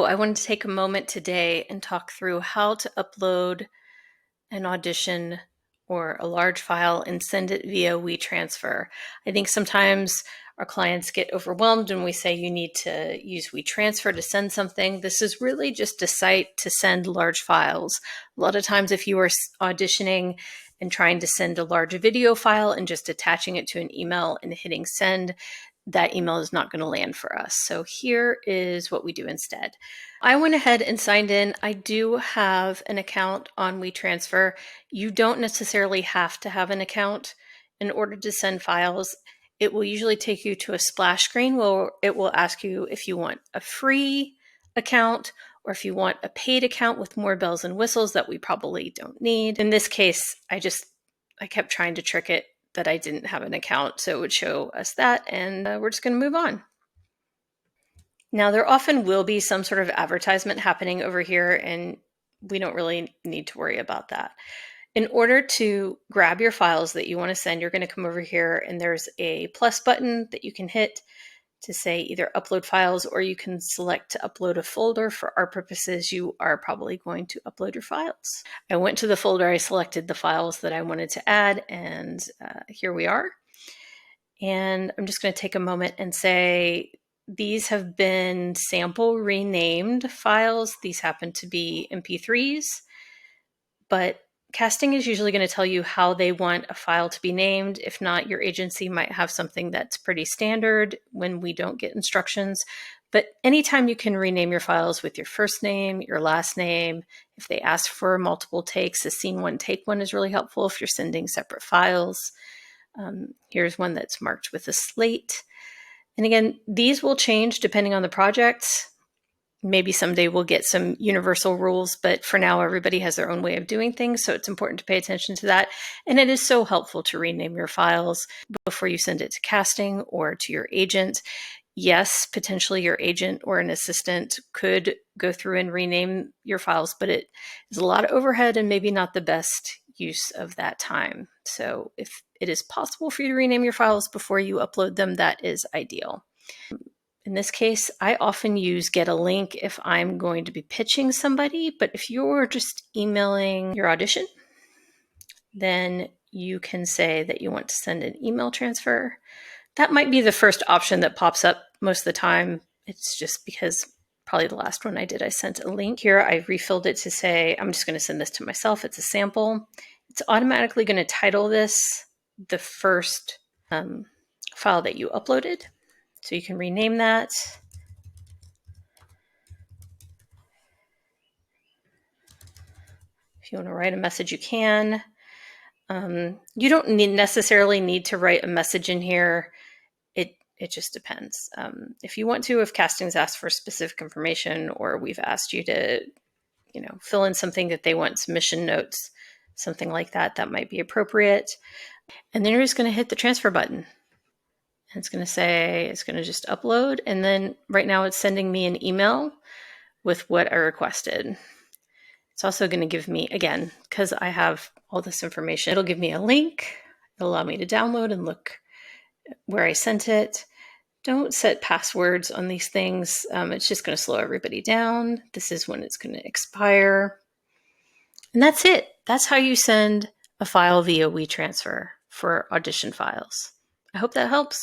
I wanted to take a moment today and talk through how to upload an audition or a large file and send it via WeTransfer. I think sometimes our clients get overwhelmed when we say you need to use WeTransfer to send something. This is really just a site to send large files. A lot of times if you are auditioning and trying to send a large video file and just attaching it to an email and hitting send, that email is not going to land for us. So here is what we do instead. I went ahead and signed in. I do have an account on WeTransfer. You don't necessarily have to have an account in order to send files. It will usually take you to a splash screen where it will ask you if you want a free account or if you want a paid account with more bells and whistles that we probably don't need. In this case, I kept trying to trick it that I didn't have an account, so it would show us that, and we're just going to move on. Now, there often will be some sort of advertisement happening over here, and we don't really need to worry about that. In order to grab your files that you want to send, you're going to come over here, and there's a plus button that you can hit to say either upload files, or you can select to upload a folder. For our purposes, you are probably going to upload your files. I went to the folder, I selected the files that I wanted to add, and here we are. And I'm just going to take a moment and say these have been sample renamed files. These happen to be MP3s, but casting is usually going to tell you how they want a file to be named. If not, your agency might have something that's pretty standard when we don't get instructions. But anytime you can rename your files with your first name, your last name, if they ask for multiple takes, a scene one, take one is really helpful if you're sending separate files. Here's one that's marked with a slate. And again, these will change depending on the project. Maybe someday we'll get some universal rules, but for now, everybody has their own way of doing things. So it's important to pay attention to that. And it is so helpful to rename your files before you send it to casting or to your agent. Yes, potentially your agent or an assistant could go through and rename your files, but it is a lot of overhead and maybe not the best use of that time. So if it is possible for you to rename your files before you upload them, that is ideal. In this case, I often use get a link if I'm going to be pitching somebody, but if you're just emailing your audition, then you can say that you want to send an email transfer. That might be the first option that pops up most of the time. It's just because probably the last one I did, I sent a link. Here I refilled it to say, I'm just going to send this to myself. It's a sample. It's automatically going to title this the first file that you uploaded. So you can rename that. If you want to write a message, you can. You don't necessarily need to write a message in here. It just depends. If you want to, if casting's asked for specific information, or we've asked you to, fill in something that they want, submission notes, something like that, that might be appropriate. And then you're just going to hit the transfer button. And it's going to say, it's going to just upload. And then right now it's sending me an email with what I requested. It's also going to give me, again, because I have all this information, it'll give me a link. It'll allow me to download and look where I sent it. Don't set passwords on these things. It's just going to slow everybody down. This is when it's going to expire. And that's it. That's how you send a file via WeTransfer for audition files. I hope that helps.